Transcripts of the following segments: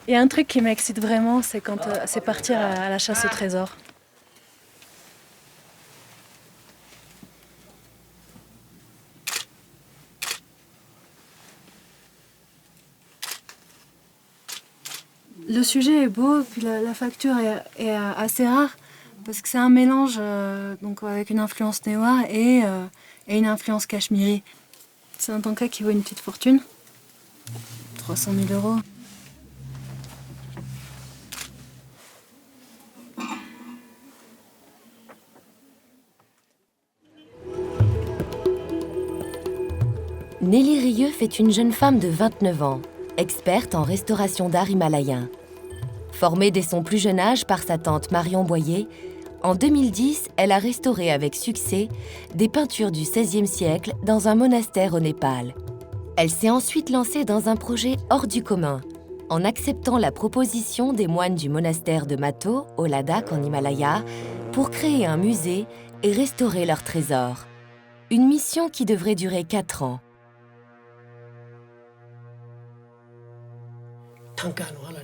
Et un truc qui m'excite vraiment, c'est quand c'est partir à la chasse au trésor. Le sujet est beau, puis la facture est assez rare, parce que c'est un mélange donc avec une influence néwa et une influence cachemiri. C'est un tanka qui vaut une petite fortune, 300 000 €. Nelly Rieux est une jeune femme de 29 ans, experte en restauration d'art himalayen. Formée dès son plus jeune âge par sa tante Marion Boyer, en 2010, elle a restauré avec succès des peintures du XVIe siècle dans un monastère au Népal. Elle s'est ensuite lancée dans un projet hors du commun, en acceptant la proposition des moines du monastère de Mato, au Ladakh en Himalaya, pour créer un musée et restaurer leurs trésors. Une mission qui devrait durer 4 ans.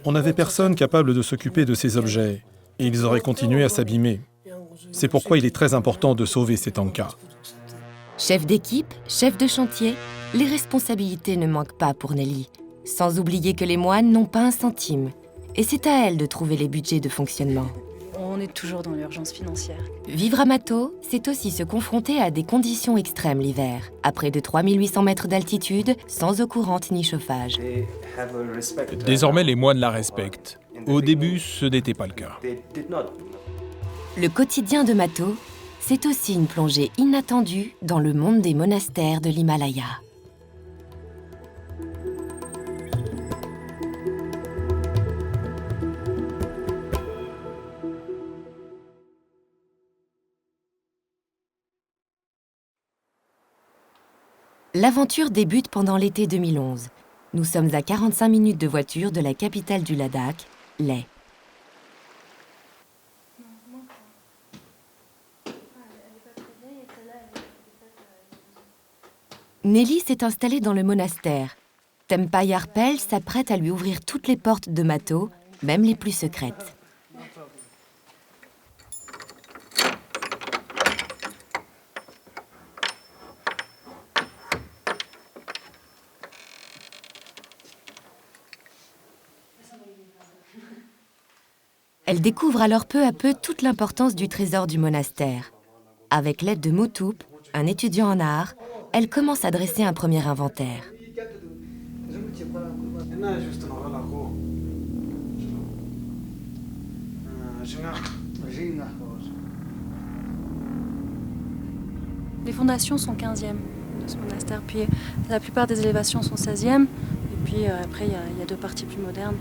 On n'avait personne capable de s'occuper de ces objets, et ils auraient continué à s'abîmer. C'est pourquoi il est très important de sauver ces tankas. Chef d'équipe, chef de chantier, les responsabilités ne manquent pas pour Nelly. Sans oublier que les moines n'ont pas un centime. Et c'est à elle de trouver les budgets de fonctionnement. On est toujours dans l'urgence financière. Vivre à Mato, c'est aussi se confronter à des conditions extrêmes l'hiver, à près de 3800 mètres d'altitude, sans eau courante ni chauffage. Désormais, les moines la respectent. Au début, ce n'était pas le cas. Le quotidien de Mato, c'est aussi une plongée inattendue dans le monde des monastères de l'Himalaya. L'aventure débute pendant l'été 2011. Nous sommes à 45 minutes de voiture de la capitale du Ladakh, Leh. Nelly s'est installée dans le monastère. Tempa Yarpel s'apprête à lui ouvrir toutes les portes de Mato, même les plus secrètes. Elle découvre alors peu à peu toute l'importance du trésor du monastère. Avec l'aide de Motoup, un étudiant en art, elle commence à dresser un premier inventaire. Les fondations sont 15e de ce monastère, puis la plupart des élévations sont 16e, et puis après il y a deux parties plus modernes.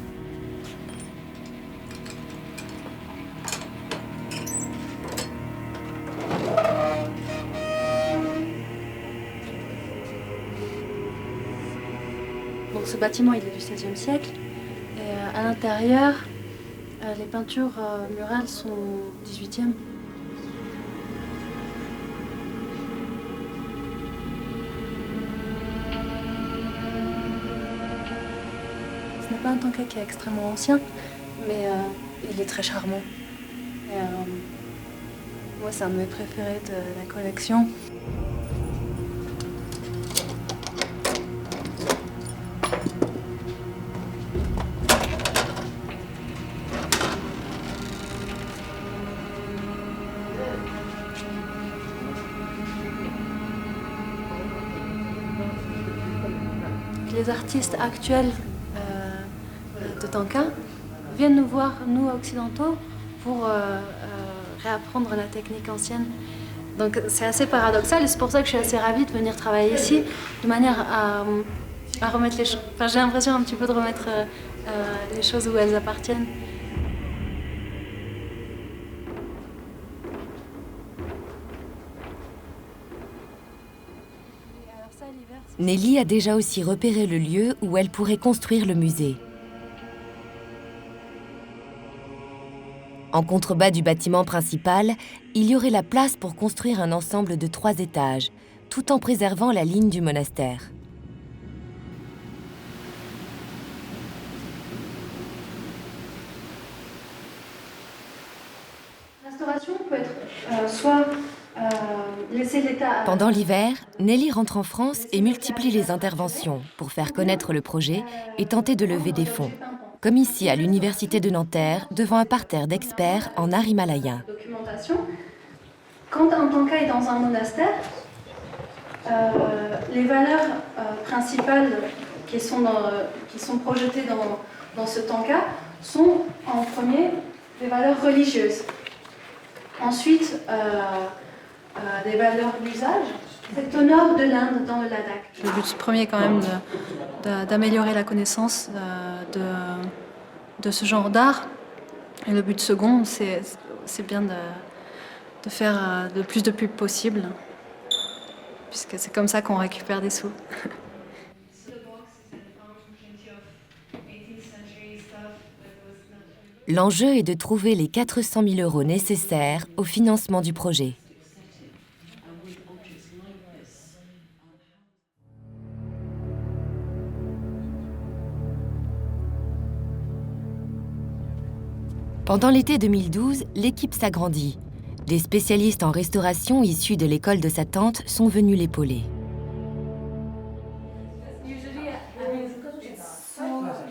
Donc ce bâtiment il est du XVIe siècle, et à l'intérieur, les peintures murales sont 18e. Ce n'est pas un tanka qui est extrêmement ancien, mais il est très charmant. Et, moi, c'est un de mes préférés de la collection. Les artistes actuels de tanka viennent nous voir, nous occidentaux, pour réapprendre la technique ancienne. Donc c'est assez paradoxal et c'est pour ça que je suis assez ravie de venir travailler ici, de manière à remettre les choses. Enfin, j'ai l'impression un petit peu de remettre les choses où elles appartiennent. Nelly a déjà aussi repéré le lieu où elle pourrait construire le musée. En contrebas du bâtiment principal, il y aurait la place pour construire un ensemble de 3 étages, tout en préservant la ligne du monastère. La restauration peut être soit laisser l'état... Pendant l'hiver, Nelly rentre en France et multiplie les interventions pour faire connaître le projet et tenter de lever des fonds, comme ici à l'Université de Nanterre, devant un parterre d'experts en art himalayen. Documentation. Quand un tanka est dans un monastère, les valeurs principales qui sont projetées dans ce tanka sont en premier des valeurs religieuses. Ensuite, des valeurs d'usage. C'est au nord de l'Inde, dans le Ladakh. Le but premier quand même d'améliorer la connaissance de ce genre d'art. Et le but second, c'est bien de faire le plus de pubs possible, puisque c'est comme ça qu'on récupère des sous. L'enjeu est de trouver les 400 000 € nécessaires au financement du projet. Pendant l'été 2012, l'équipe s'agrandit. Des spécialistes en restauration issus de l'école de sa tante sont venus l'épauler.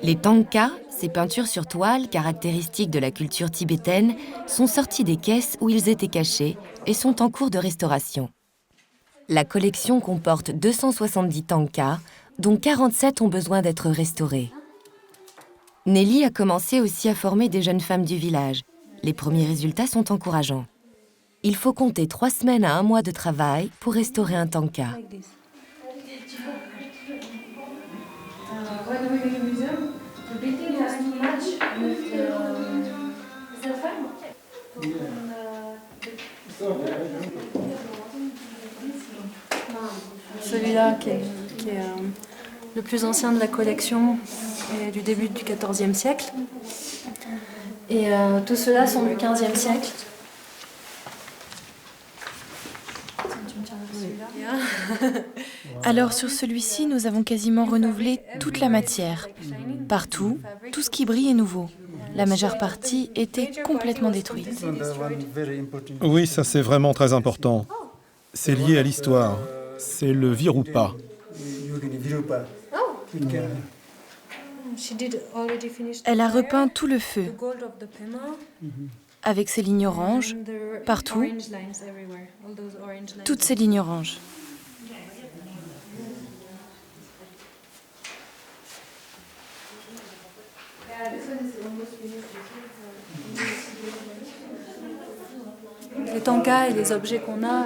Les tankas, ces peintures sur toile caractéristiques de la culture tibétaine, sont sortis des caisses où ils étaient cachés et sont en cours de restauration. La collection comporte 270 tankas, dont 47 ont besoin d'être restaurés. Nelly a commencé aussi à former des jeunes femmes du village. Les premiers résultats sont encourageants. Il faut compter 3 semaines à 1 mois de travail pour restaurer un tanka. Celui-là qui est le plus ancien de la collection est du début du XIVe siècle. Et tous ceux-là sont du XVe siècle. Alors sur celui-ci, nous avons quasiment renouvelé toute la matière. Partout, tout ce qui brille est nouveau. La majeure partie était complètement détruite. Oui, ça c'est vraiment très important. C'est lié à l'histoire. C'est le Virupa. Elle a repeint tout le feu, avec ses lignes oranges, partout, toutes ces lignes oranges. Les tankas et les objets qu'on a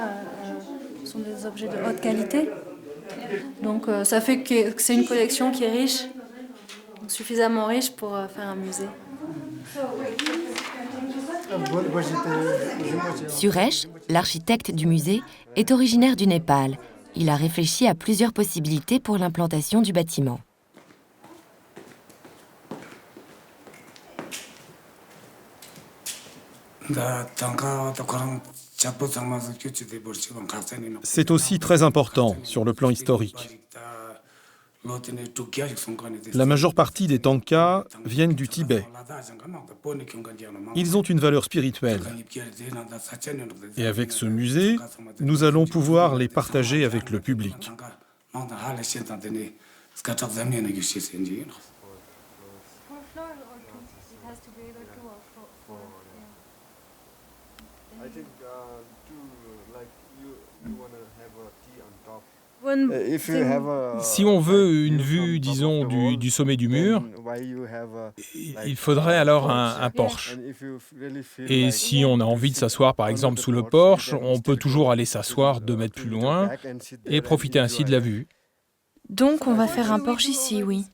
sont des objets de haute qualité. Donc ça fait que c'est une collection qui est riche, suffisamment riche pour faire un musée. Suresh, l'architecte du musée, est originaire du Népal. Il a réfléchi à plusieurs possibilités pour l'implantation du bâtiment. C'est aussi très important sur le plan historique. La majeure partie des tankas viennent du Tibet. Ils ont une valeur spirituelle. Et avec ce musée, nous allons pouvoir les partager avec le public. Si on veut une vue, disons, du sommet du mur, il faudrait alors un porche. Et si on a envie de s'asseoir, par exemple, sous le porche, on peut toujours aller s'asseoir 2 mètres plus loin et profiter ainsi de la vue. Donc on va faire un porche ici, oui.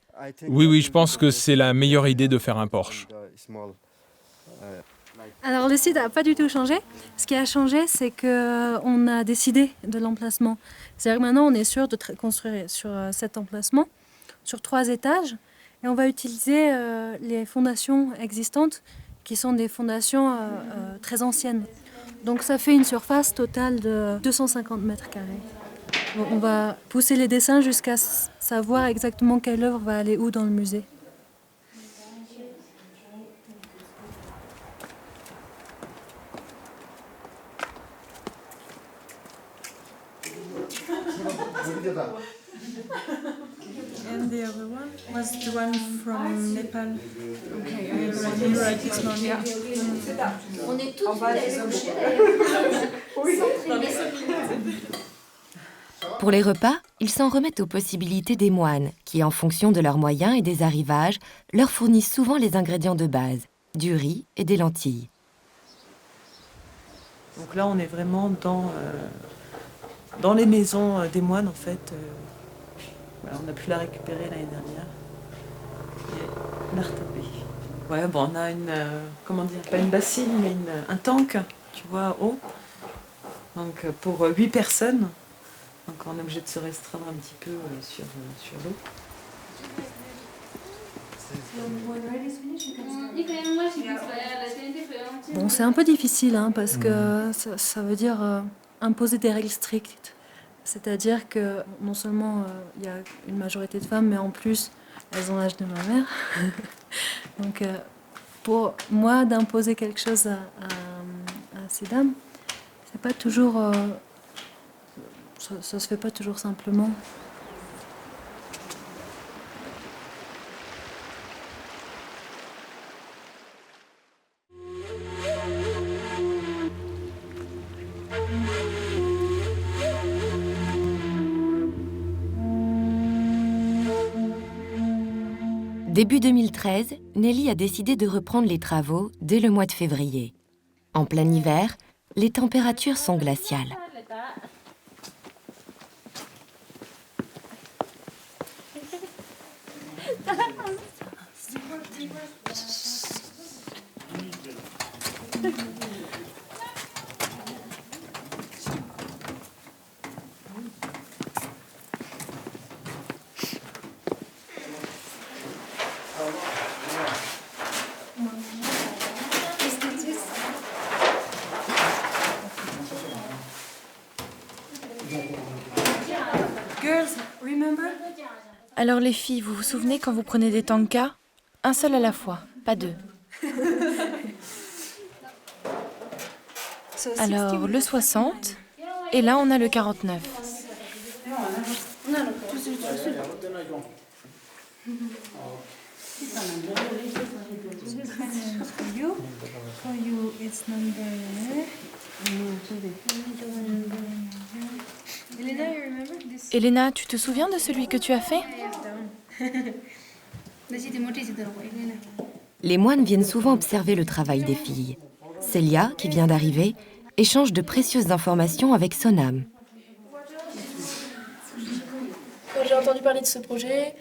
Oui, je pense que c'est la meilleure idée de faire un porche. Alors le site n'a pas du tout changé. Ce qui a changé, c'est qu'on a décidé de l'emplacement. C'est-à-dire que maintenant, on est sûr de construire sur cet emplacement, sur 3 étages. Et on va utiliser les fondations existantes, qui sont des fondations très anciennes. Donc ça fait une surface totale de 250 mètres carrés. Bon, on va pousser les dessins jusqu'à savoir exactement quelle œuvre va aller où dans le musée. And the other one was the one from Nepal. Okay, right this morning. On est tous Pour les repas, ils s'en remettent aux possibilités des moines, qui, en fonction de leurs moyens et des arrivages, leur fournissent souvent les ingrédients de base, du riz et des lentilles. Donc là, on est vraiment dans les maisons des moines, en fait. Voilà, on a pu la récupérer l'année dernière. Et la retaper. Ouais, bon, on a comment dire, pas une bassine, mais un tank, tu vois, haut. Donc pour 8 personnes. Donc on est obligé de se restreindre un petit peu sur l'eau. Bon, c'est un peu difficile hein, parce que ça veut dire imposer des règles strictes. C'est-à-dire que non seulement il y a une majorité de femmes, mais en plus elles ont l'âge de ma mère. Donc pour moi d'imposer quelque chose à ces dames, c'est pas toujours, ça se fait pas toujours simplement. Début 2013, Nelly a décidé de reprendre les travaux dès le mois de février. En plein hiver, les températures sont glaciales. Alors les filles, vous vous souvenez quand vous prenez des tankas? Un seul à la fois, pas deux. Alors le 60, et là on a le 49. Elena, tu te souviens de celui que tu as fait? Les moines viennent souvent observer le travail des filles. Célia, qui vient d'arriver, échange de précieuses informations avec Sonam. Quand j'ai entendu parler de ce projet,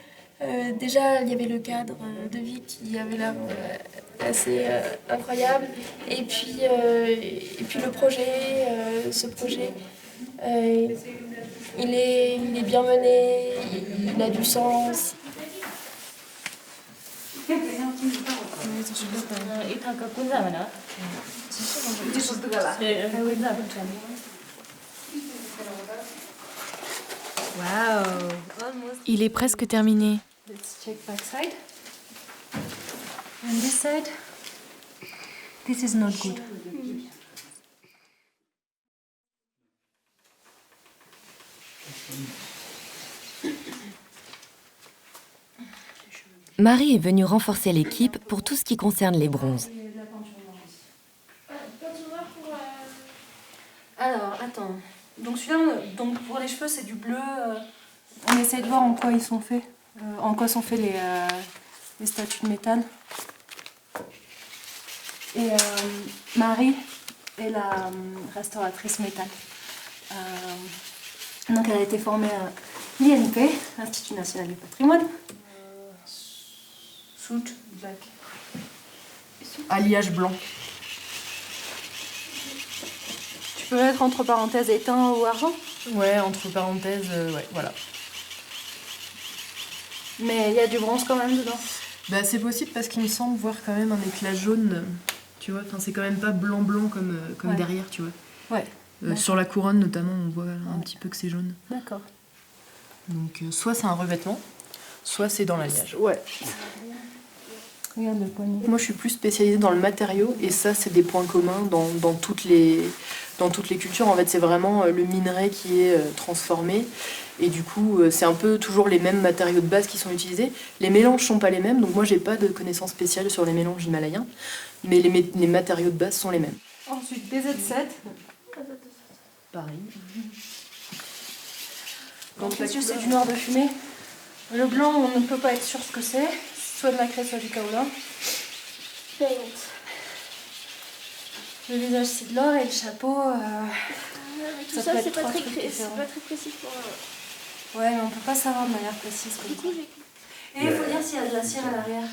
déjà il y avait le cadre de vie qui avait l'air assez incroyable. Et puis le projet, ce projet, il est bien mené, il a du sens. Il est presque terminé. Let's check back side. And this side, this is not good. Marie est venue renforcer l'équipe pour tout ce qui concerne les bronzes. Alors, attends. Donc celui-là, donc pour les cheveux, c'est du bleu. On essaie de voir en quoi ils sont faits. En quoi sont faits les statues de métal. Et Marie est la restauratrice métal. Donc elle a été formée à l'INP, l'Institut National du Patrimoine. Soot, black. Alliage blanc. Tu peux mettre entre parenthèses étain ou argent? Ouais, entre parenthèses, ouais, voilà. Mais il y a du bronze quand même dedans. Bah, c'est possible parce qu'il me semble voir quand même un éclat jaune, tu vois. Enfin, c'est quand même pas blanc-blanc comme ouais. derrière, tu vois. Ouais. Sur la couronne notamment, on voit un petit peu que c'est jaune. D'accord. Donc soit c'est un revêtement, soit c'est dans l'alliage. Ouais. Regarde le poignet. Moi je suis plus spécialisée dans le matériau et ça c'est des points communs dans toutes les cultures. En fait c'est vraiment le minerai qui est transformé Et du coup, c'est un peu toujours les mêmes matériaux de base qui sont utilisés. Les mélanges sont pas les mêmes, donc moi j'ai pas de connaissances spéciales sur les mélanges himalayens, mais les matériaux de base sont les mêmes. Ensuite, BZ7. Pareil. Donc là, c'est du noir de fumée. Le blanc, on ne peut pas être sûr ce que c'est. Soit de la craie, soit du kaolin. Le visage, c'est de l'or et le chapeau... Mais tout ça, c'est pas très précis pour moi. Ouais, mais on peut pas savoir de manière précise. Du coup, Et il faut dire s'il y a de la cire à l'arrière.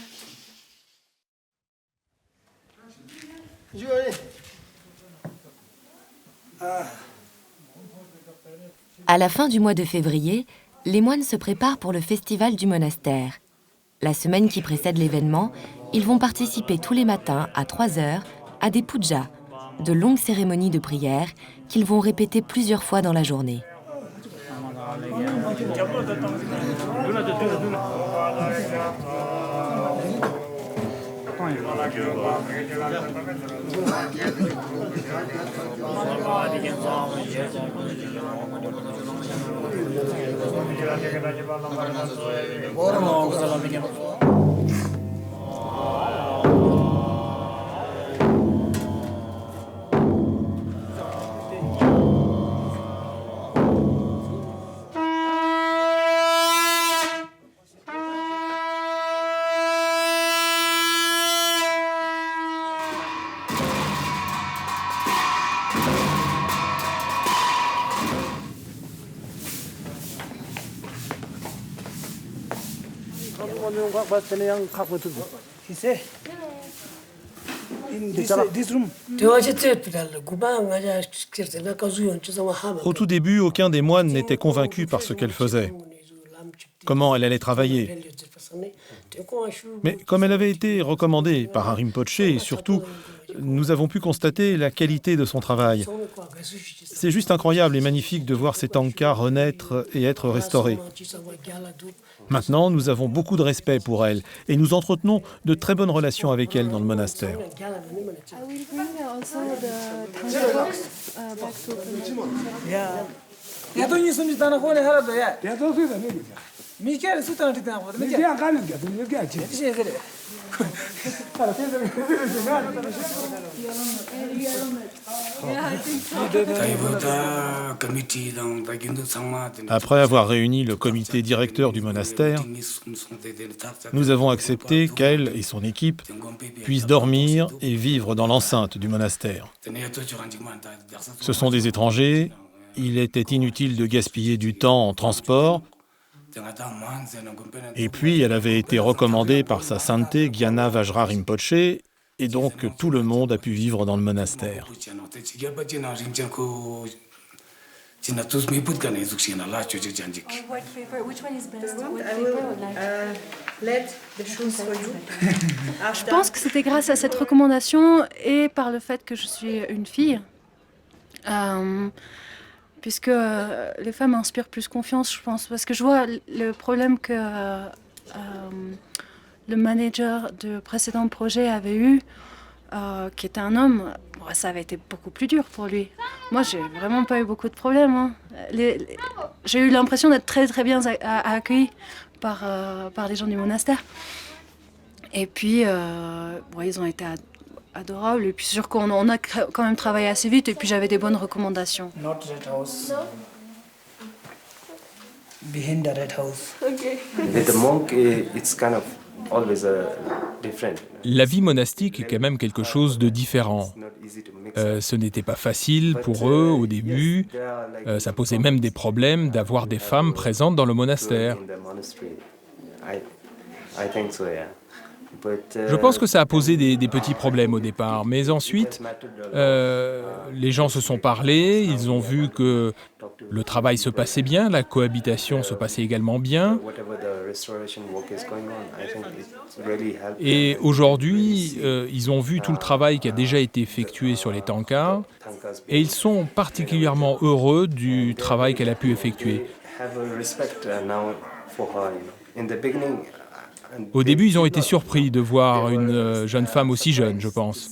À la fin du mois de février, les moines se préparent pour le festival du monastère. La semaine qui précède l'événement, ils vont participer tous les matins à 3h à des pujas, de longues cérémonies de prière qu'ils vont répéter plusieurs fois dans la journée. Au tout début, aucun des moines n'était convaincu par ce qu'elle faisait, comment elle allait travailler. Mais comme elle avait été recommandée par un Rinpoche et surtout, nous avons pu constater la qualité de son travail. C'est juste incroyable et magnifique de voir ces tankas renaître et être restaurés. Maintenant, nous avons beaucoup de respect pour elle et nous entretenons de très bonnes relations avec elle dans le monastère. Après avoir réuni le comité directeur du monastère, nous avons accepté qu'elle et son équipe puissent dormir et vivre dans l'enceinte du monastère. Ce sont des étrangers, il était inutile de gaspiller du temps en transport. Et puis, elle avait été recommandée par sa sainteté Gyana Vajra Rinpoche, et donc tout le monde a pu vivre dans le monastère. Je pense que c'était grâce à cette recommandation et par le fait que je suis une fille. Puisque les femmes inspirent plus confiance, je pense. Parce que je vois le problème que le manager du précédent projet avait eu, qui était un homme. Bon, ça avait été beaucoup plus dur pour lui. Moi, j'ai vraiment pas eu beaucoup de problèmes. Hein. J'ai eu l'impression d'être très très bien accueillie par les gens du monastère. Et puis, bon, ils ont été adorable et puis sûr qu'on a quand même travaillé assez vite et puis j'avais des bonnes recommandations. Not red house. No. Behind the red house. Okay. With the monk, it's kind of always different. La vie monastique est quand même quelque chose de différent. Ce n'était pas facile pour eux au début. Ça posait même des problèmes d'avoir des femmes présentes dans le monastère. Je pense que ça a posé des petits problèmes au départ, mais ensuite, les gens se sont parlé, ils ont vu que le travail se passait bien, la cohabitation se passait également bien. Et aujourd'hui, ils ont vu tout le travail qui a déjà été effectué sur les tankas, et ils sont particulièrement heureux du travail qu'elle a pu effectuer. Au début, ils ont été surpris de voir une jeune femme aussi jeune, je pense.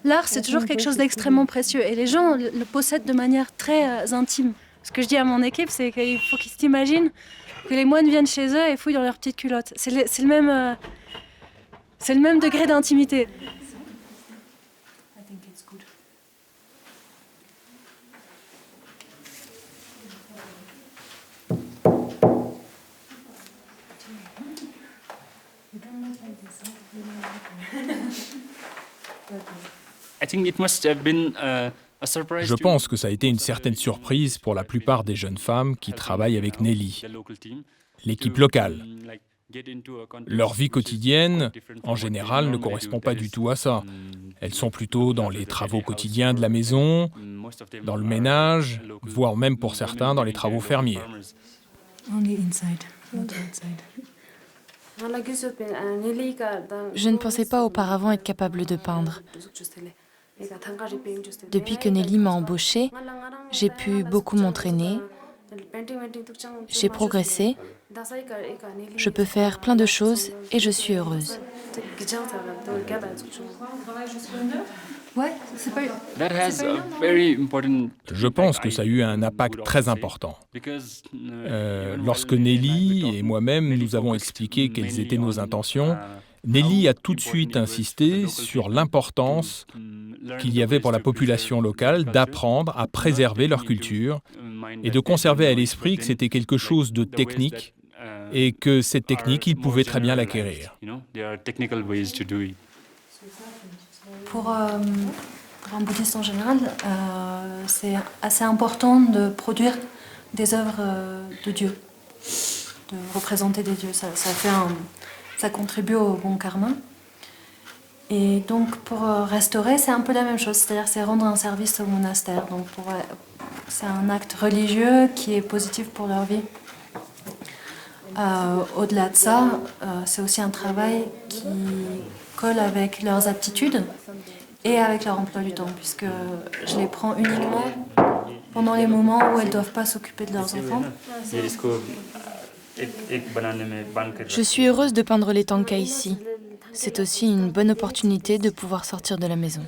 l'art, c'est toujours quelque chose d'extrêmement précieux. Et les gens le possèdent de manière très intime. Ce que je dis à mon équipe, c'est qu'il faut qu'ils s'imaginent que les moines viennent chez eux et fouillent dans leurs petites culottes. C'est le même degré d'intimité. Je pense que ça a été une certaine surprise pour la plupart des jeunes femmes qui travaillent avec Nelly, l'équipe locale. Leur vie quotidienne, en général, ne correspond pas du tout à ça. Elles sont plutôt dans les travaux quotidiens de la maison, dans le ménage, voire même pour certains dans les travaux fermiers. Je ne pensais pas auparavant être capable de peindre. Depuis que Nelly m'a embauchée, j'ai pu beaucoup m'entraîner. J'ai progressé. Je peux faire plein de choses et je suis heureuse. Je pense que ça a eu un impact très important. Lorsque Nelly et moi-même nous avons expliqué quelles étaient nos intentions, Nelly a tout de suite insisté sur l'importance qu'il y avait pour la population locale d'apprendre à préserver leur culture et de conserver à l'esprit que c'était quelque chose de technique et que cette technique, ils pouvaient très bien l'acquérir. Pour un bouddhiste en général, c'est assez important de produire des œuvres de Dieu, de représenter des dieux. Ça contribue au bon karma. Et donc pour restaurer, c'est un peu la même chose, c'est-à-dire c'est rendre un service au monastère. Donc c'est un acte religieux qui est positif pour leur vie. Au-delà de ça, c'est aussi un travail qui colle avec leurs aptitudes et avec leur emploi du temps, puisque je les prends uniquement pendant les moments où elles ne doivent pas s'occuper de leurs enfants. Je suis heureuse de peindre les tankas ici. C'est aussi une bonne opportunité de pouvoir sortir de la maison.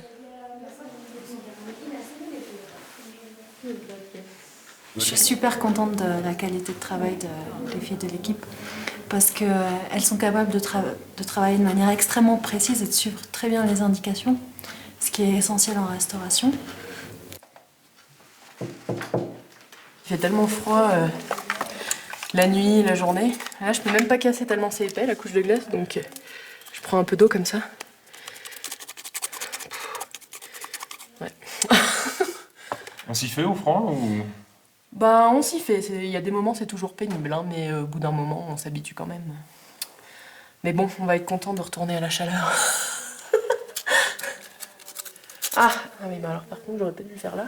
Je suis super contente de la qualité de travail des filles de l'équipe parce qu'elles sont capables de travailler de manière extrêmement précise et de suivre très bien les indications, ce qui est essentiel en restauration. Il fait tellement froid la nuit, la journée. Là, je peux même pas casser tellement c'est épais la couche de glace, donc je prends un peu d'eau comme ça. Ouais. On s'y fait au franc ou... Bah, on s'y fait. Il y a des moments, c'est toujours pénible, hein, mais au bout d'un moment, on s'habitue quand même. Mais bon, on va être content de retourner à la chaleur. Ah oui, bah alors par contre, j'aurais peut-être dû le faire là.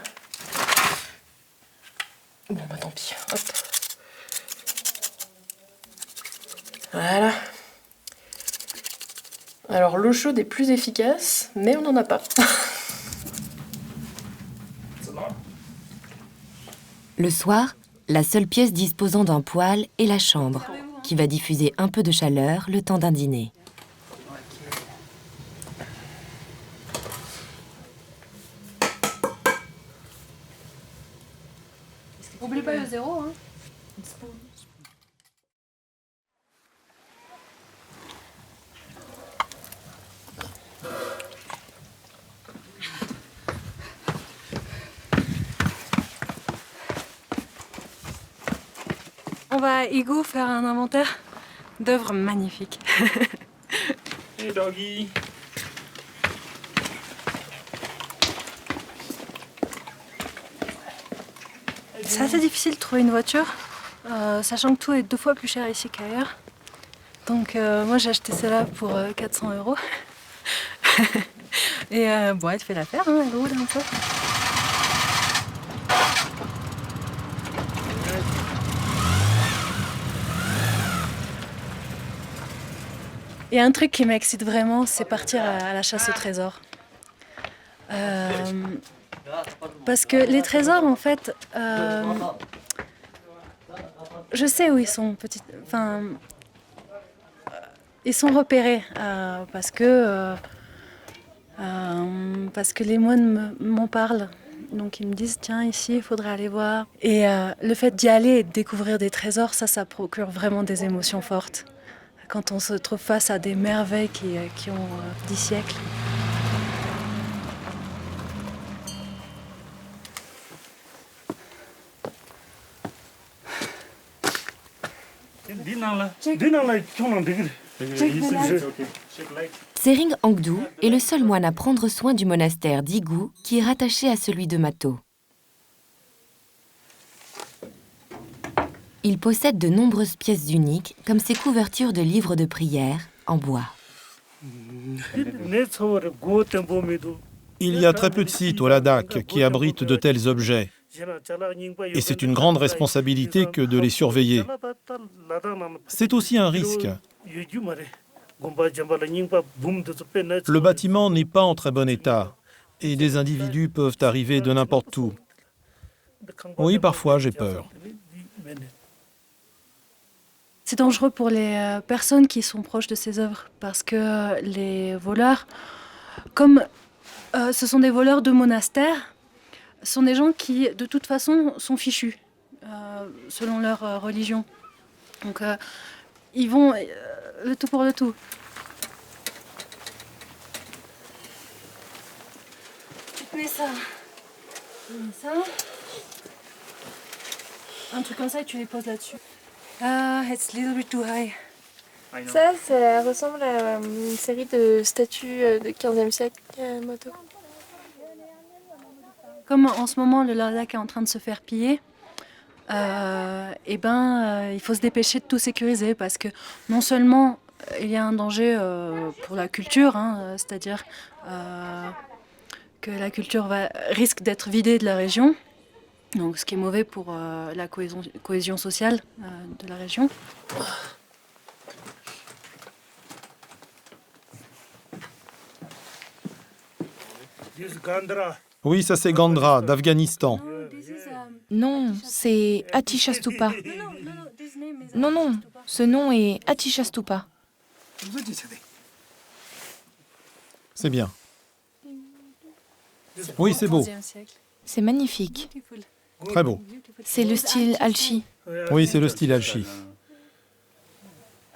Bon, bah tant pis. Hop. Voilà. Alors, l'eau chaude est plus efficace, mais on n'en a pas. Le soir, la seule pièce disposant d'un poêle est la chambre, qui va diffuser un peu de chaleur le temps d'un dîner. N'oublie pas le zéro, hein. On va à Igu faire un inventaire d'œuvres magnifiques. Hey doggy. C'est assez difficile de trouver une voiture, sachant que tout est 2 fois plus cher ici qu'ailleurs. Donc moi j'ai acheté celle-là pour 400 €. Et bon, elle fait l'affaire, hein, elle roule un peu. Il y a un truc qui m'excite vraiment, c'est partir à la chasse au trésor. Parce que les trésors, en fait, je sais où ils sont, ils sont repérés parce que parce que les moines m'en parlent. Donc ils me disent, tiens, ici, il faudrait aller voir. Et le fait d'y aller et de découvrir des trésors, ça procure vraiment des émotions fortes. Quand on se trouve face à des merveilles qui ont 10 siècles. Tsering Angdu est le seul moine à prendre soin du monastère d'Igu qui est rattaché à celui de Mato. Il possède de nombreuses pièces uniques, comme ses couvertures de livres de prière en bois. Il y a très peu de sites au Ladakh qui abritent de tels objets. Et c'est une grande responsabilité que de les surveiller. C'est aussi un risque. Le bâtiment n'est pas en très bon état et des individus peuvent arriver de n'importe où. Oui, parfois j'ai peur. C'est dangereux pour les personnes qui sont proches de ces œuvres parce que les voleurs, comme ce sont des voleurs de monastères, sont des gens qui, de toute façon, sont fichus, selon leur religion. Donc, ils vont le tout pour le tout. Tu te mets ça. Tu mets ça. Un truc comme ça et tu les poses là-dessus. It's a little bit too high. Ça ressemble à une série de statues de 15e siècle Mato. Comme en ce moment le Ladakh est en train de se faire piller, il faut se dépêcher de tout sécuriser parce que non seulement il y a un danger pour la culture, c'est-à-dire que la culture risque d'être vidée de la région, donc ce qui est mauvais pour la cohésion sociale de la région. Oui, ça c'est Gandhra, d'Afghanistan. Non, c'est Atishastupa. Non, ce nom est Atishastupa. C'est bien. Oui, c'est beau. C'est magnifique. Très beau. C'est le style Alchi. Oui, c'est le style Alchi.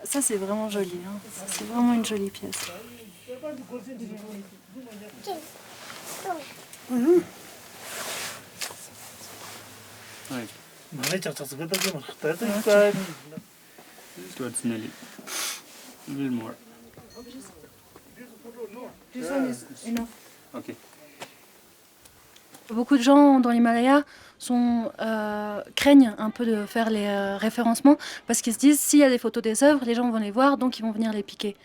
Ça c'est vraiment joli, c'est vraiment une jolie pièce. Beaucoup de gens dans l'Himalaya craignent un peu de faire les référencements parce qu'ils se disent s'il y a des photos des œuvres, les gens vont les voir, donc ils vont venir les piquer.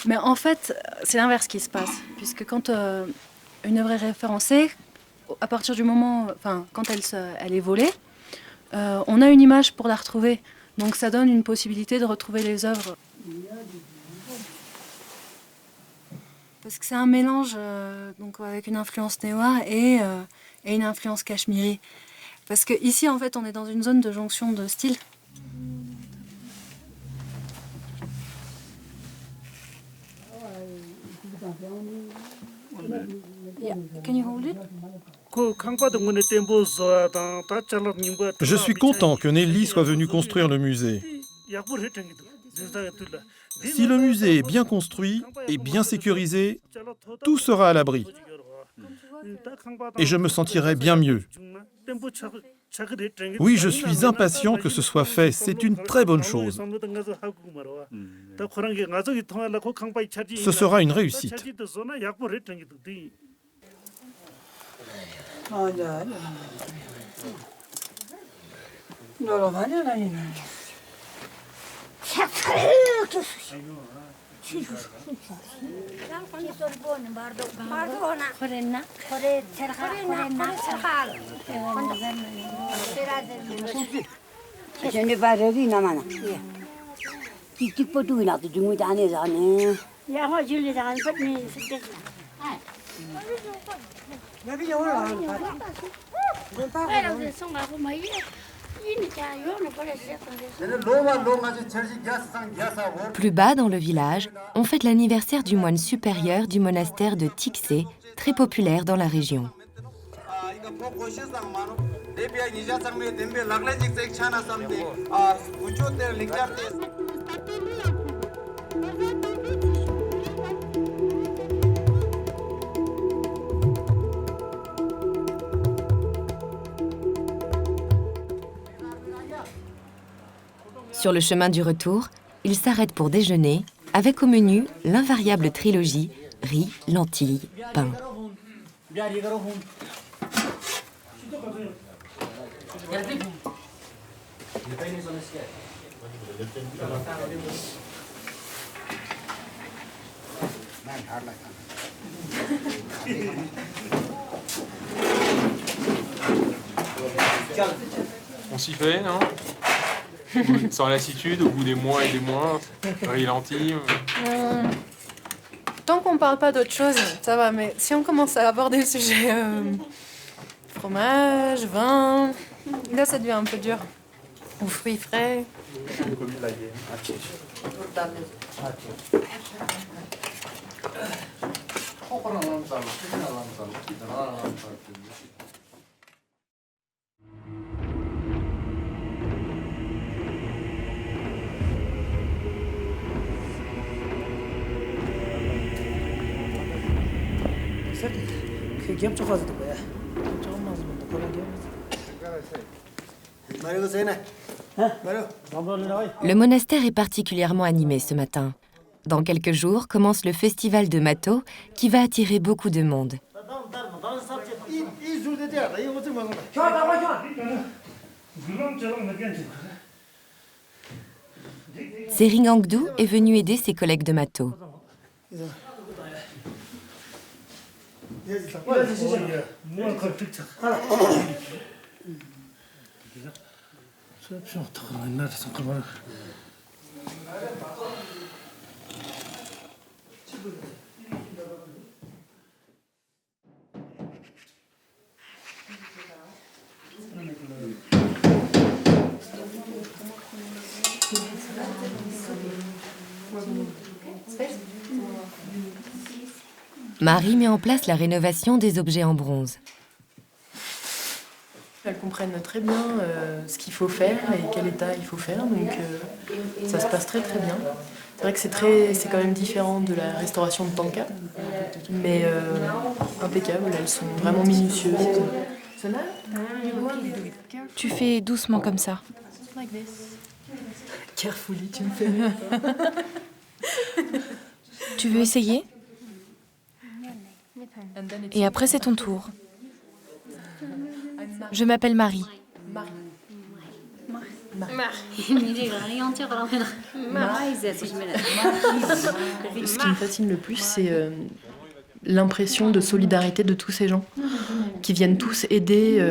Mais en fait, c'est l'inverse qui se passe, puisque quand une œuvre est référencée, à partir du moment, quand elle est volée, on a une image pour la retrouver. Donc ça donne une possibilité de retrouver les œuvres. Parce que c'est un mélange donc avec une influence néwa et une influence cachemiri. Parce que ici, en fait, on est dans une zone de jonction de styles. Yeah. Can you hold it? Je suis content que Nelly soit venue construire le musée. Si le musée est bien construit et bien sécurisé, tout sera à l'abri. Et je me sentirai bien mieux. Oui, je suis impatient que ce soit fait. C'est une très bonne chose. Ce sera une réussite. Plus bas dans le village, on fête l'anniversaire du moine supérieur du monastère de Tikse, très populaire dans la région. Sur le chemin du retour, il s'arrête pour déjeuner, avec au menu l'invariable trilogie riz, lentilles, pain. On s'y fait, non? Sans lassitude, au bout des mois et des mois, riz lentilles. Tant qu'on parle pas d'autre chose, ça va, mais si on commence à aborder le sujet fromage, vin, là ça devient un peu dur. Ou fruits frais. Le monastère est particulièrement animé ce matin. Dans quelques jours commence le festival de Mato qui va attirer beaucoup de monde. Sering Angdu est venu aider ses collègues de Mato. Marie met en place la rénovation des objets en bronze. Elles comprennent très bien ce qu'il faut faire et quel état il faut faire, donc ça se passe très très bien. C'est vrai que c'est quand même différent de la restauration de Tanka, mais impeccable, elles sont vraiment minutieuses. Tu fais doucement comme ça. Carefully, tu me fais. Tu veux essayer? Et après, c'est ton tour. Je m'appelle Marie. Ce qui me fascine le plus, c'est l'impression de solidarité de tous ces gens qui viennent tous aider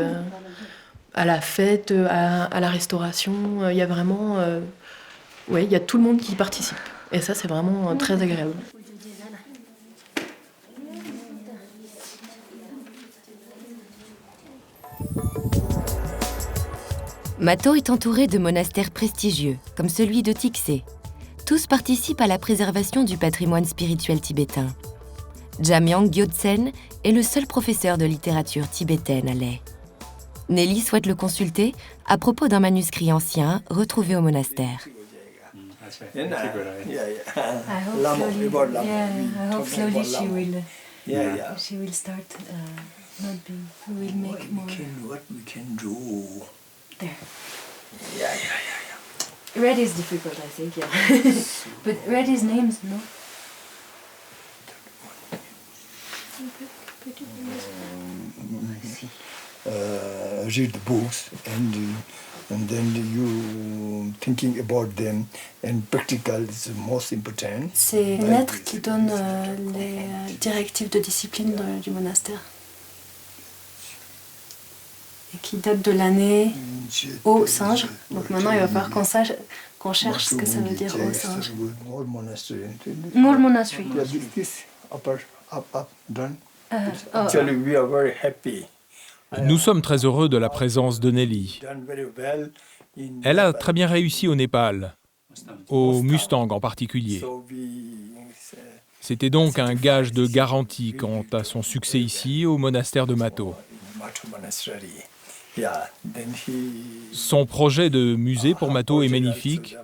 à la fête, à la restauration. Il y a vraiment... il y a tout le monde qui participe. Et ça, c'est vraiment très agréable. Mato est entouré de monastères prestigieux, comme celui de Tikse. Tous participent à la préservation du patrimoine spirituel tibétain. Jamyang Gyodsen est le seul professeur de littérature tibétaine à Leh. Nelly souhaite le consulter à propos d'un manuscrit ancien retrouvé au monastère. I hope slowly she will start mapping. We will make more. What we can do. There. Yeah. Red is difficult, I think, yeah. But red is names, no? Read books and then you thinking about them and practical is the most important. C'est une lettre qui donne les directives de discipline du monastère et qui date de l'année au singe. Donc maintenant il va falloir qu'on cherche ce que ça veut dire au singe. More monastery. More monastery. This up done. Actually we are very happy. Nous sommes très heureux de la présence de Nelly. Elle a très bien réussi au Népal, au Mustang en particulier. C'était donc un gage de garantie quant à son succès ici, au monastère de Mato. Son projet de musée pour Mato est magnifique.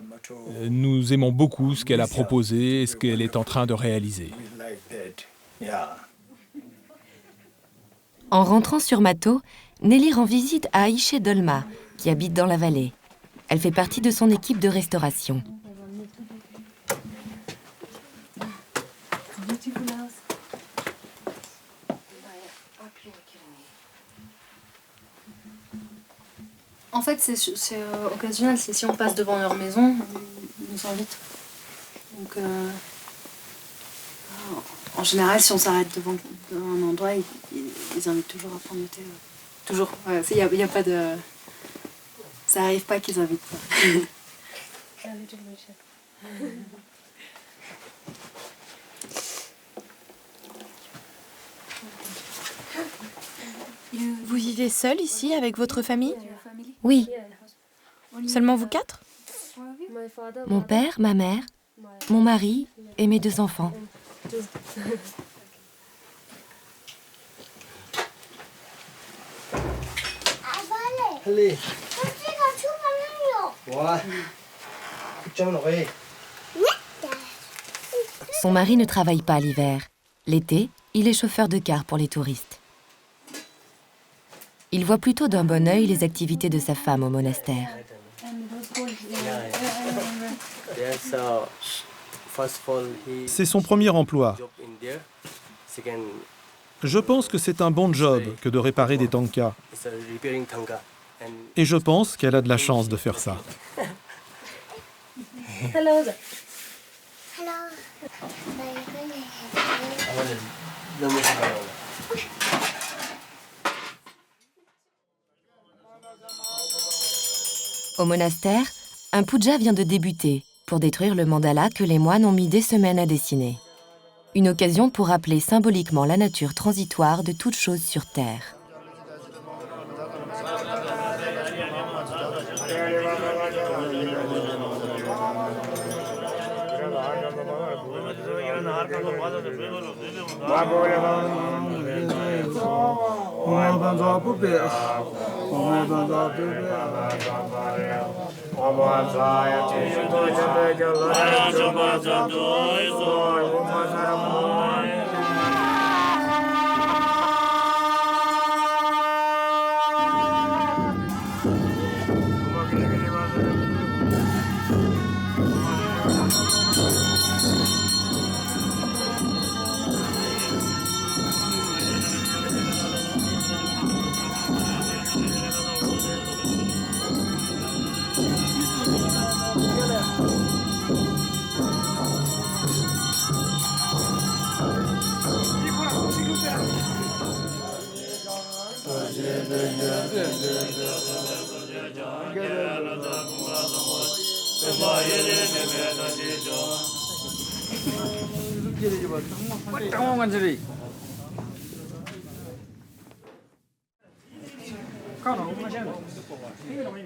Nous aimons beaucoup ce qu'elle a proposé et ce qu'elle est en train de réaliser. En rentrant sur Mato, Nelly rend visite à Aïché Dolma, qui habite dans la vallée. Elle fait partie de son équipe de restauration. En fait, c'est occasionnel. C'est si on passe devant leur maison, ils nous invitent. Donc, en général, si on s'arrête devant un endroit, ils invitent toujours à prendre le thé. Toujours. Il y a pas de... Ça arrive pas qu'ils invitent pas. Vous vivez seul ici avec votre famille? Oui, Seulement vous quatre? mon père, ma mère, mon mari et mes 2 enfants. Son mari ne travaille pas l'hiver. L'été, il est chauffeur de car pour les touristes. Il voit plutôt d'un bon œil les activités de sa femme au monastère. C'est son premier emploi. Je pense que c'est un bon job que de réparer des tankas. Et je pense qu'elle a de la chance de faire ça. Hello. Au monastère, un puja vient de débuter pour détruire le mandala que les moines ont mis des semaines à dessiner. Une occasion pour rappeler symboliquement la nature transitoire de toute chose sur Terre.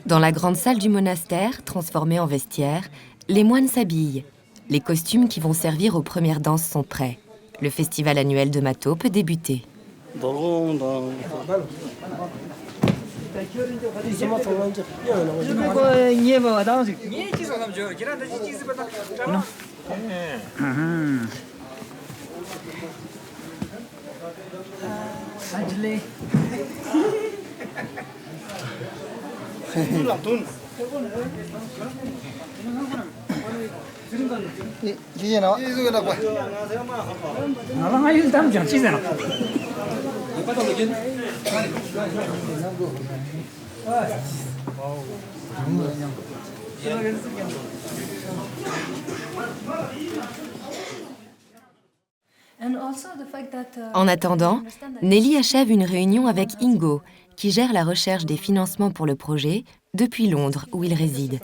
Dans la grande salle du monastère, transformée en vestiaire, les moines s'habillent. Les costumes qui vont servir aux premières danses sont prêts. Le festival annuel de Mato peut débuter. En attendant, Nelly achève une réunion avec Ingo, qui gère la recherche des financements pour le projet depuis Londres, où il réside.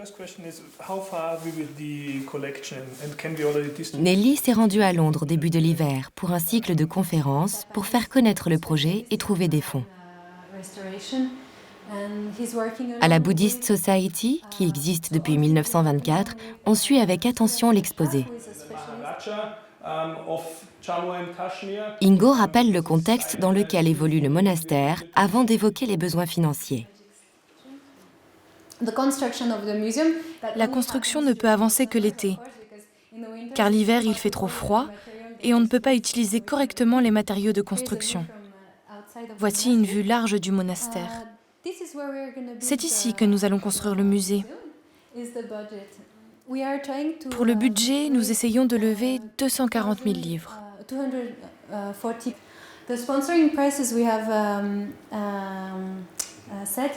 Nelly s'est rendue à Londres au début de l'hiver pour un cycle de conférences pour faire connaître le projet et trouver des fonds. À la Buddhist Society, qui existe depuis 1924, on suit avec attention l'exposé. Ingo rappelle le contexte dans lequel évolue le monastère avant d'évoquer les besoins financiers. La construction ne peut avancer que l'été, car l'hiver il fait trop froid et on ne peut pas utiliser correctement les matériaux de construction. Voici une vue large du monastère. C'est ici que nous allons construire le musée. Pour le budget, nous essayons de lever 240 000 livres. The sponsoring prices we have set.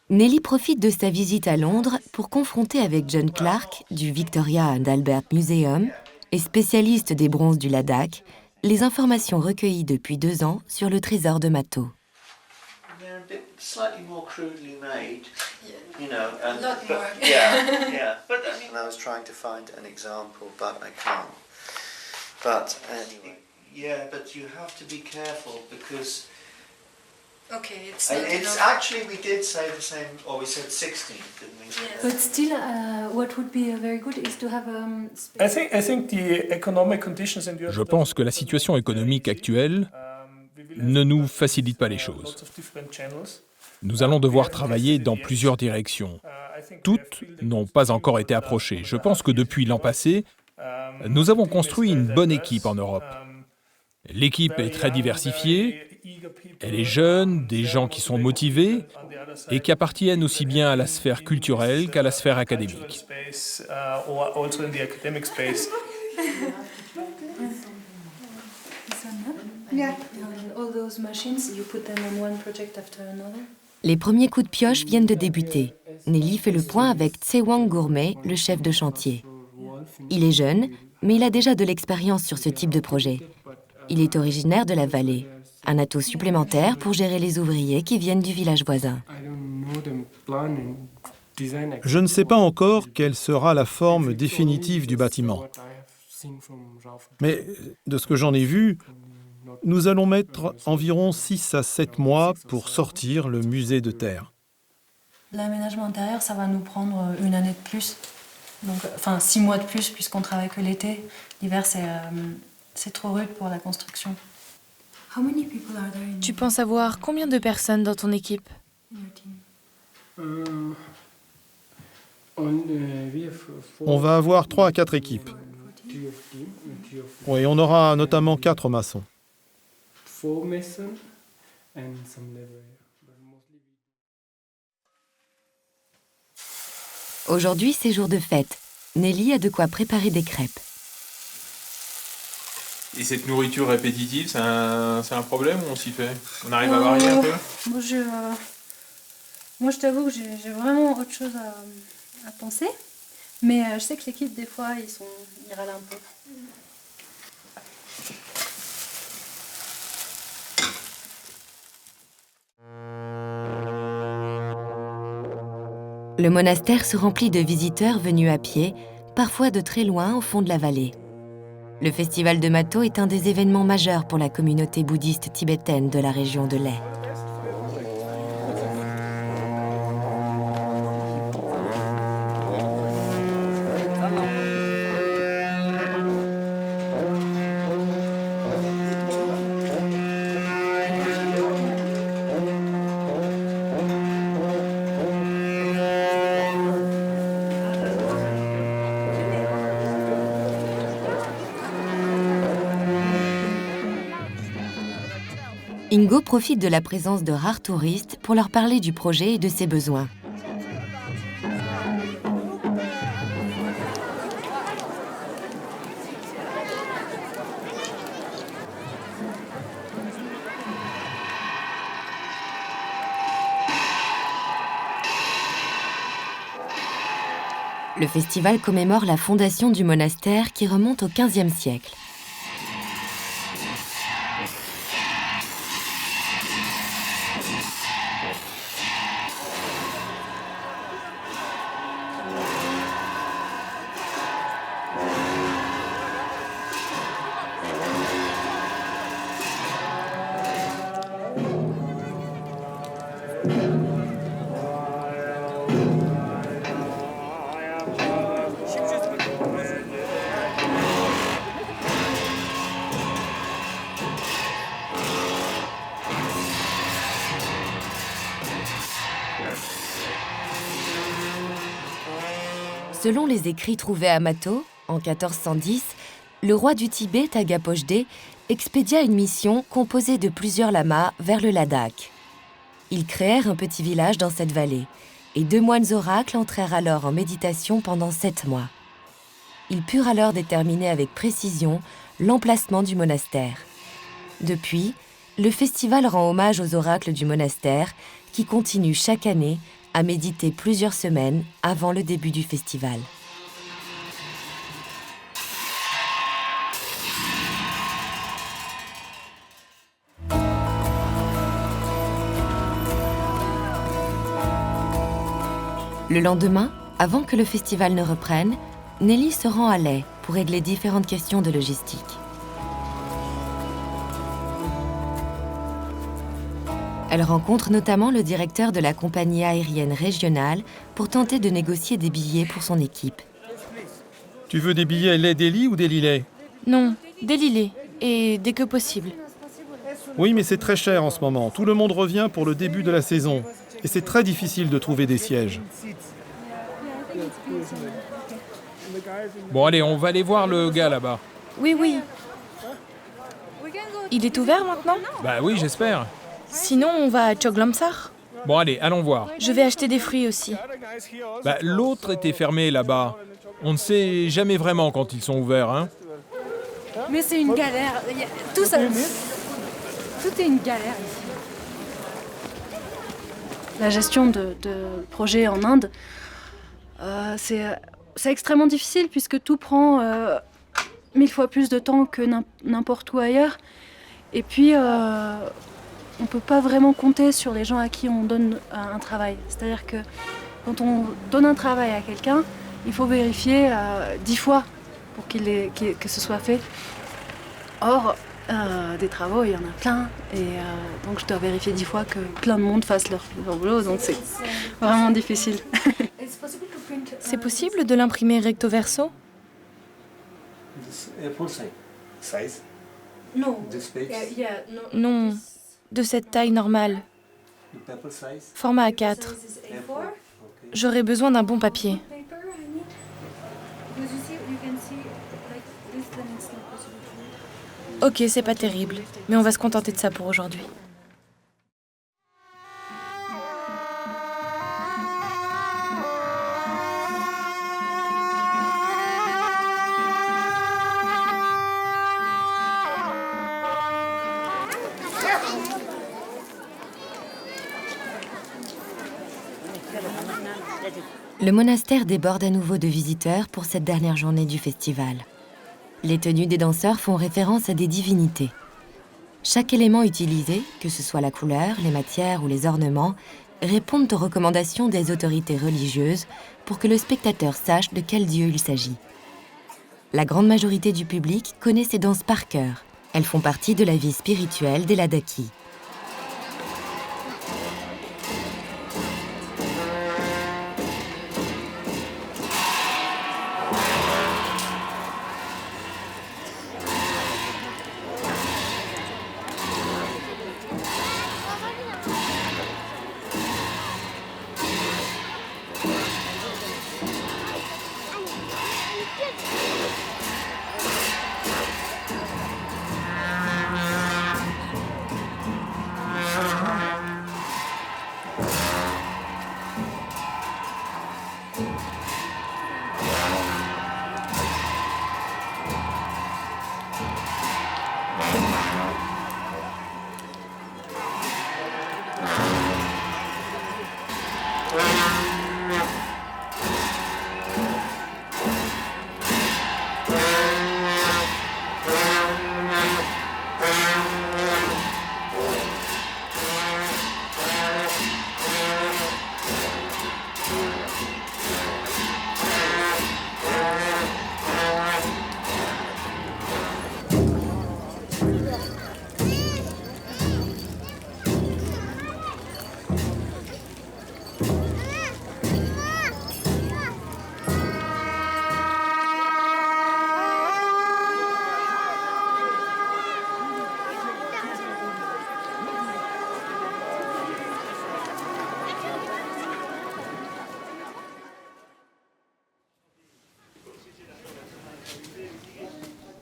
Nelly profite de sa visite à Londres pour confronter avec John Clark du Victoria and Albert Museum et spécialiste des bronzes du Ladakh les informations recueillies depuis 2 ans sur le trésor de Mato. Slightly more crudely made, you know, and Not but, more. yeah. But I mean, I was trying to find an example, but I can't. But anyway, yeah, but you have to be careful because. Okay, it's actually we did say the same, or we said 16, didn't we? Yes. But still, what would be very good is to have Je pense que la situation économique actuelle ne nous facilite pas les choses. Nous allons devoir travailler dans plusieurs directions. Toutes n'ont pas encore été approchées. Je pense que depuis l'an passé, nous avons construit une bonne équipe en Europe. L'équipe est très diversifiée, elle est jeune, des gens qui sont motivés et qui appartiennent aussi bien à la sphère culturelle qu'à la sphère académique. Les premiers coups de pioche viennent de débuter. Nelly fait le point avec Tsewang Gourmet, le chef de chantier. Il est jeune, mais il a déjà de l'expérience sur ce type de projet. Il est originaire de la vallée, un atout supplémentaire pour gérer les ouvriers qui viennent du village voisin. Je ne sais pas encore quelle sera la forme définitive du bâtiment. Mais de ce que j'en ai vu, nous allons mettre environ 6 à 7 mois pour sortir le musée de terre. L'aménagement intérieur, ça va nous prendre 1 année de plus. Donc, enfin, 6 mois de plus puisqu'on travaille que l'été. L'hiver, c'est trop rude pour la construction. How many people are there in Tu penses avoir combien de personnes dans ton équipe? On va avoir 3 à 4 équipes. Oui, on aura notamment 4 maçons. Aujourd'hui, c'est jour de fête. Nelly a de quoi préparer des crêpes. Et cette nourriture répétitive, c'est un problème ou on s'y fait? On arrive à varier un peu? Moi, je t'avoue que j'ai vraiment autre chose à penser. Mais je sais que l'équipe, des fois, ils râlent un peu. Le monastère se remplit de visiteurs venus à pied, parfois de très loin au fond de la vallée. Le festival de Mato est un des événements majeurs pour la communauté bouddhiste tibétaine de la région de Leh. Ingo profite de la présence de rares touristes pour leur parler du projet et de ses besoins. Le festival commémore la fondation du monastère qui remonte au XVe siècle. Selon les écrits trouvés à Mato, en 1410, le roi du Tibet, Tagapojde, expédia une mission composée de plusieurs lamas vers le Ladakh. Ils créèrent un petit village dans cette vallée, et 2 moines oracles entrèrent alors en méditation pendant 7 mois. Ils purent alors déterminer avec précision l'emplacement du monastère. Depuis, le festival rend hommage aux oracles du monastère qui continuent chaque année à méditer plusieurs semaines avant le début du festival. Le lendemain, avant que le festival ne reprenne, Nelly se rend à Leh pour régler différentes questions de logistique. Elle rencontre notamment le directeur de la compagnie aérienne régionale pour tenter de négocier des billets pour son équipe. Tu veux des billets Leh-Delhi ou Delhi-Leh? Non, Delhi-Leh, et dès que possible. Oui, mais c'est très cher en ce moment. Tout le monde revient pour le début de la saison. Et c'est très difficile de trouver des sièges. Bon allez, on va aller voir le gars là-bas. Oui, oui. Il est ouvert maintenant? Bah oui, j'espère. Sinon, on va à Choglamsar. Bon allez, allons voir. Je vais acheter des fruits aussi. Bah, l'autre était fermé là-bas. On ne sait jamais vraiment quand ils sont ouverts, hein. Mais c'est une galère. Tout est une galère ici. La gestion de projets en Inde, c'est extrêmement difficile puisque tout prend 1000 fois plus de temps que n'importe où ailleurs. Et puis, on ne peut pas vraiment compter sur les gens à qui on donne un travail. C'est-à-dire que quand on donne un travail à quelqu'un, il faut vérifier 10 fois pour que ce soit fait. Or, des travaux, il y en a plein. Et donc, je dois vérifier 10 fois que plein de monde fasse leur boulot. Donc, c'est vraiment difficile. C'est possible de l'imprimer recto verso? Non, de cette taille normale. Format A4. J'aurais besoin d'un bon papier. Ok, c'est pas terrible, mais on va se contenter de ça pour aujourd'hui. Le monastère déborde à nouveau de visiteurs pour cette dernière journée du festival. Les tenues des danseurs font référence à des divinités. Chaque élément utilisé, que ce soit la couleur, les matières ou les ornements, répondent aux recommandations des autorités religieuses pour que le spectateur sache de quel dieu il s'agit. La grande majorité du public connaît ces danses par cœur. Elles font partie de la vie spirituelle des Ladakhis.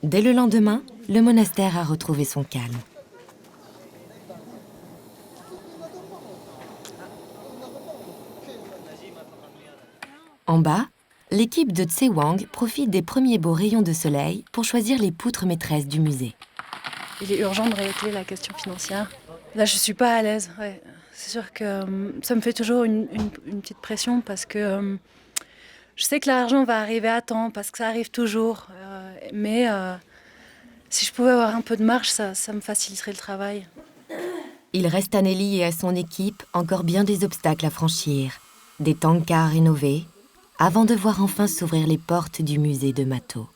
Dès le lendemain, le monastère a retrouvé son calme. En bas, l'équipe de Tse Wang profite des premiers beaux rayons de soleil pour choisir les poutres maîtresses du musée. Il est urgent de régler la question financière. Là, je ne suis pas à l'aise. Ouais. C'est sûr que ça me fait toujours une petite pression parce que je sais que l'argent va arriver à temps, parce que ça arrive toujours. Mais si je pouvais avoir un peu de marge, ça me faciliterait le travail. Il reste à Nelly et à son équipe encore bien des obstacles à franchir, des tankas à rénover, avant de voir enfin s'ouvrir les portes du musée de Mato.